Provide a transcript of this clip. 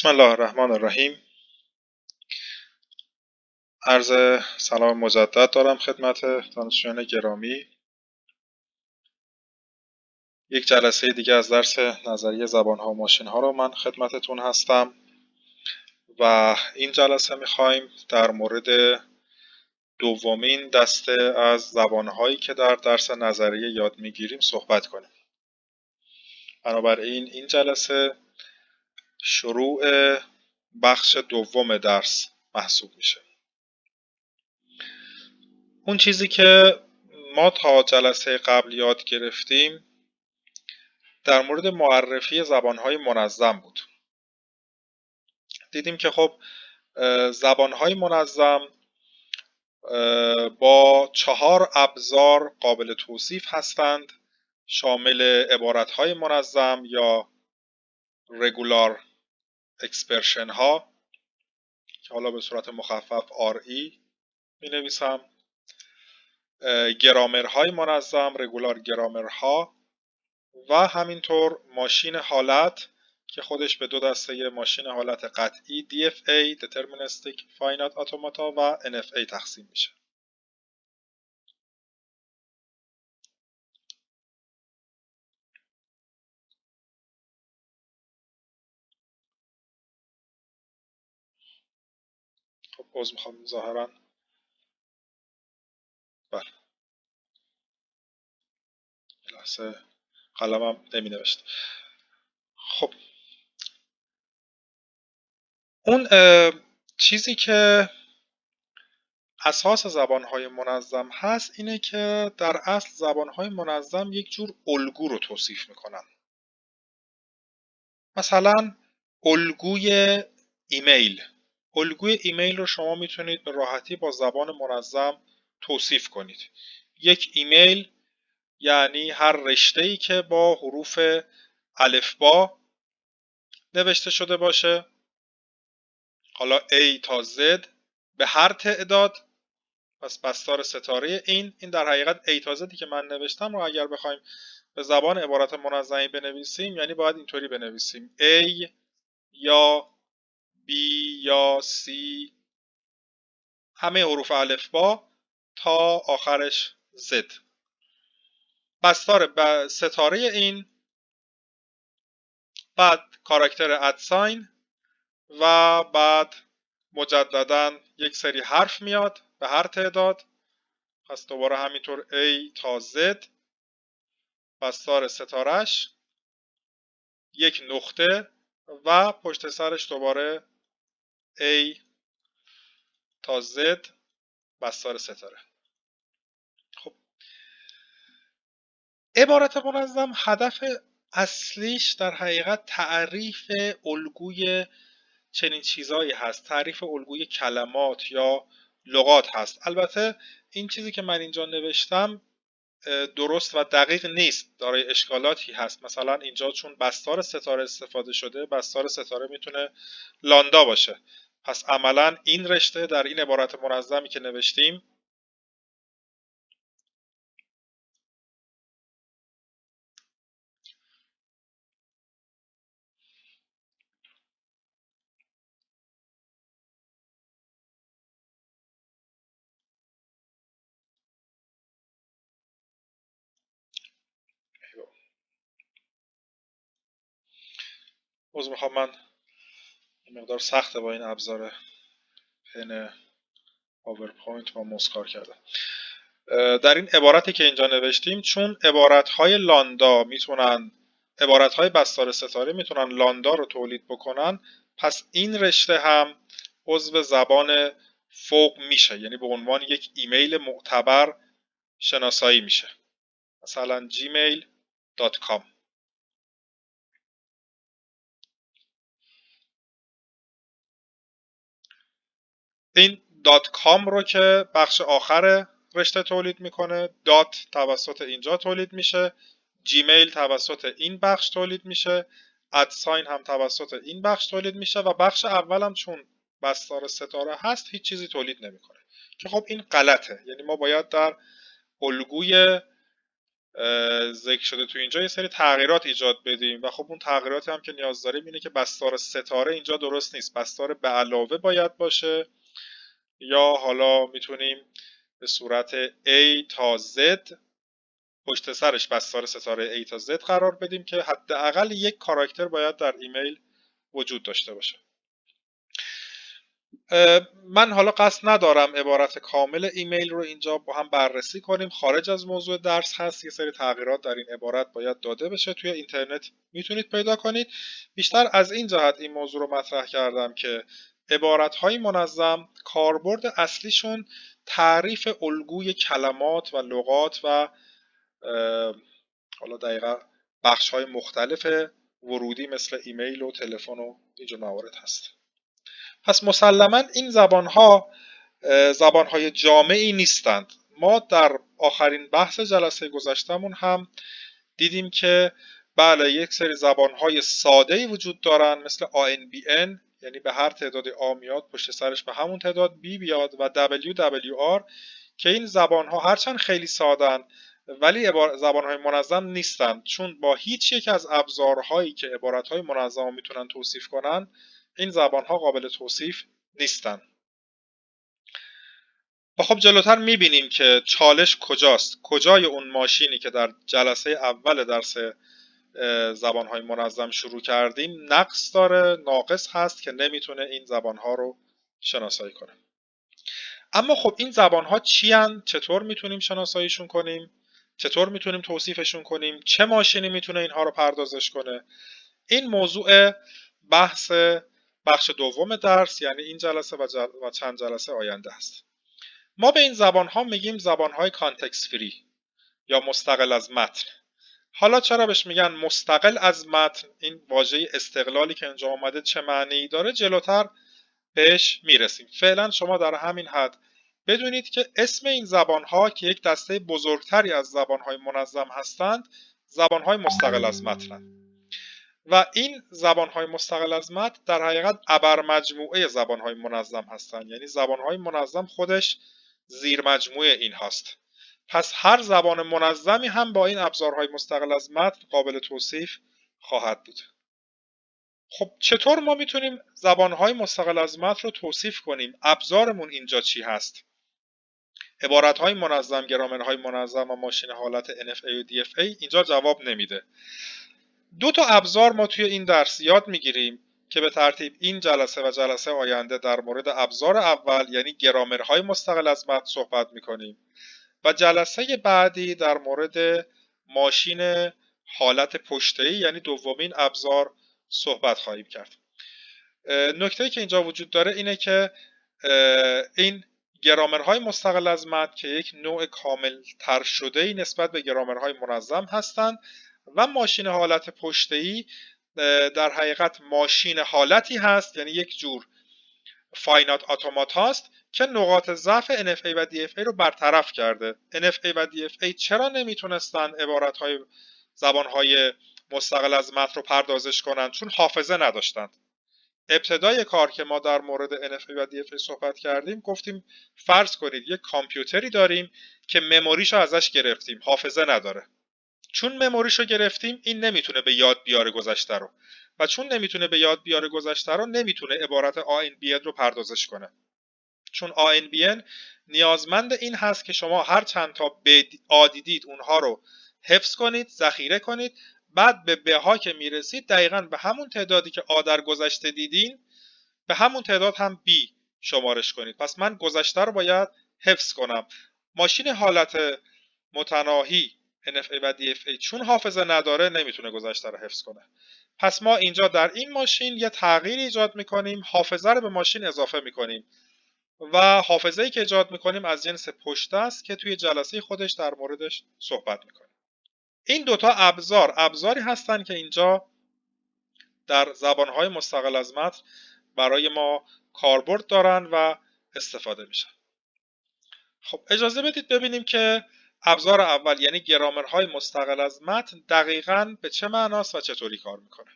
بسم الله الرحمن الرحیم. عرض سلام مجدد دارم خدمت دانشجویان گرامی. یک جلسه دیگه از درس نظریه زبان‌ها و ماشین‌ها رو من خدمتتون هستم و این جلسه می‌خوایم در مورد دومین دسته از زبان‌هایی که در درس نظریه یاد می‌گیریم صحبت کنیم. بنابراین این جلسه شروع بخش دوم درس محسوب میشه. اون چیزی که ما تا جلسه قبل یاد گرفتیم در مورد معرفی زبانهای منظم بود. دیدیم که خب زبانهای منظم با 4 ابزار قابل توصیف هستند، شامل عبارتهای منظم یا regular expression ها که حالا به صورت مخفف RE می نویسم، گرامرهای منظم regular گرامرها و همینطور ماشین حالت که خودش به 2 دسته ماشین حالت قطعی DFA Deterministic Finite Automata و NFA تقسیم میشه. خب عذر میخوام ظاهرا بله لحظه قلمم نمی نوشت. خب اون چیزی که اساس زبانهای منظم هست اینه که در اصل زبانهای منظم یک جور الگو رو توصیف میکنن. مثلا الگوی ایمیل رو شما میتونید به راحتی با زبان منظم توصیف کنید. یک ایمیل یعنی هر رشته‌ای که با حروف الفبا نوشته شده باشه، حالا A تا Z به هر تعداد، پس بستار ستاره این در حقیقت A تا Z که من نوشتم رو اگر بخوایم به زبان عبارت منظمی بنویسیم یعنی باید اینطوری بنویسیم A یا B یا C، همه حروف الفبا تا آخرش Z. بستار ستاره این، بعد کاراکتر ادساین و بعد مجددا یک سری حرف میاد به هر تعداد، پس دوباره همینطور A تا Z، بستار ستارش، یک نقطه و پشت سرش دوباره A تا Z بستار ستاره. خب عبارت منظم هدف اصلیش در حقیقت تعریف الگوی چنین چیزایی هست، تعریف الگوی کلمات یا لغات هست. البته این چیزی که من اینجا نوشتم درست و دقیق نیست، دارای اشکالاتی هست. مثلا اینجا چون بستار ستاره استفاده شده، بستار ستاره میتونه لاندا باشه، پس عملا این رشته در این عبارت منظمی که نوشتیم میخوام من این مقدار سخته با این ابزار پن پاورپوینت با موس کار کردم. در این عبارتی که اینجا نوشتیم چون عبارت‌های لاندا میتونن، عبارت‌های بستار ستاره میتونن لاندا رو تولید بکنن، پس این رشته هم عضو زبان فوق میشه، یعنی به عنوان یک ایمیل معتبر شناسایی میشه، مثلا gmail.com. این .com رو که بخش آخر رشته تولید میکنه، دات توسط اینجا تولید میشه، جیمیل توسط این بخش تولید میشه، ادساین هم توسط این بخش تولید میشه و بخش اول هم چون بستار ستاره هست هیچ چیزی تولید نمیکنه که خب این غلطه. یعنی ما باید در الگوی ذکر شده تو اینجا یه سری تغییرات ایجاد بدیم و خب اون تغییراتی هم که نیاز داریم اینه که بستار ستاره اینجا درست نیست، بستار به علاوه باید باشه، یا حالا میتونیم به صورت A تا Z پشت سرش بستار ستاره A تا Z قرار بدیم که حداقل یک کاراکتر باید در ایمیل وجود داشته باشه. من حالا قصد ندارم عبارت کامل ایمیل رو اینجا با هم بررسی کنیم، خارج از موضوع درس هست، یه سری تغییرات در این عبارت باید داده بشه، توی اینترنت میتونید پیدا کنید. بیشتر از این جهت این موضوع رو مطرح کردم که عبارت‌های منظم کاربرد اصلیشون تعریف الگوی کلمات و لغات و حالا دقیقا بخش‌های مختلف ورودی مثل ایمیل و تلفن و اینجور موارد هست. پس مسلماً این زبانهای جامعی نیستند. ما در آخرین بحث جلسه گذشتمون هم دیدیم که بله یک سری زبانهای ساده‌ای وجود دارن مثل ANBN، یعنی به هر تعداد A میاد پشت سرش به همون تعداد B بیاد، و WWR که این زبانها هرچند خیلی سادن ولی زبانهای منظم نیستند، چون با هیچ یک از ابزارهایی که عبارتهای منظم میتونن توصیف کنن این زبانها قابل توصیف نیستن. و خب جلوتر میبینیم که چالش کجاست، کجای اون ماشینی که در جلسه اول درس زبانهای منظم شروع کردیم نقص داره، ناقص هست که نمیتونه این زبانها رو شناسایی کنه. اما خب این زبانها چی هن؟ چطور میتونیم شناساییشون کنیم؟ چطور میتونیم توصیفشون کنیم؟ چه ماشینی میتونه اینها رو پردازش کنه؟ این موضوع بخش دوم درس، یعنی این جلسه و چند جلسه آینده است. ما به این زبانها میگیم زبانهای کانتکست فری یا مستقل از متن. حالا چرا بهش میگن مستقل از متن؟ این واژه استقلالی که اینجا اومده چه معنی داره جلوتر بهش میرسیم. فعلا شما در همین حد بدونید که اسم این زبانها که یک دسته بزرگتری از زبانهای منظم هستند زبانهای مستقل از متنند و این زبانهای مستقل از متن در حقیقت ابرمجموعه زبانهای منظم هستند، یعنی زبانهای منظم خودش زیر مجموعه این هست. پس هر زبان منظمی هم با این ابزارهای مستقل از متن قابل توصیف خواهد بود. خب چطور ما میتونیم زبانهای مستقل از متن رو توصیف کنیم؟ ابزارمون اینجا چی هست؟ عبارتهای منظم، گرامرهای منظم و ماشین حالت NFA و DFA اینجا جواب نمیده. دو تا ابزار ما توی این درس یاد میگیریم که به ترتیب این جلسه و جلسه آینده در مورد ابزار اول یعنی گرامرهای مستقل از متن صحبت میکنیم و جلسه بعدی در مورد ماشین حالت پشته‌ای یعنی دومین ابزار صحبت خواهیم کرد. نکته‌ای که اینجا وجود داره اینه که این گرامرهای مستقل از متن که یک نوع کامل تر شده‌ای نسبت به گرامرهای منظم هستند و ماشین حالت پشته‌ای در حقیقت ماشین حالتی هست، یعنی یک جور فاینات اتومات هست که نقاط ضعف NFA و DFA رو برطرف کرده. NFA و DFA چرا نمیتونستن عبارتهای زبانهای مستقل از متن رو پردازش کنن؟ چون حافظه نداشتند. ابتدای کار که ما در مورد NFA و DFA صحبت کردیم گفتیم فرض کنید یک کامپیوتری داریم که مموریشو ازش گرفتیم، حافظه نداره. چون مموریشو گرفتیم این نمیتونه به یاد بیاره گذشته رو و چون نمیتونه به یاد بیاره گذشته رو نمیتونه عبارت ANBN رو پردازش کنه. چون ANBN نیازمند این هست که شما هر چند تا A دیدید اونها رو حفظ کنید، ذخیره کنید، بعد به بها که میرسید دقیقاً به همون تعدادی که A در گذشته دیدین به همون تعداد هم B شمارش کنید. پس من گذشته رو باید حفظ کنم. ماشین حالت متناهی NFA و DFA چون حافظه نداره نمیتونه گذشته رو حفظ کنه. پس ما اینجا در این ماشین یه تغییر ایجاد میکنیم، حافظه رو به ماشین اضافه میکنیم و حافظه‌ای که ایجاد میکنیم از جنس پشته است که توی جلسه خودش در موردش صحبت میکنیم. این دوتا ابزاری هستن که اینجا در زبانهای مستقل از متن برای ما کاربرد دارن و استفاده میشن. خب اجازه بدید ببینیم که ابزار اول یعنی گرامرهای مستقل از متن دقیقاً به چه معناست و چطوری کار میکنه.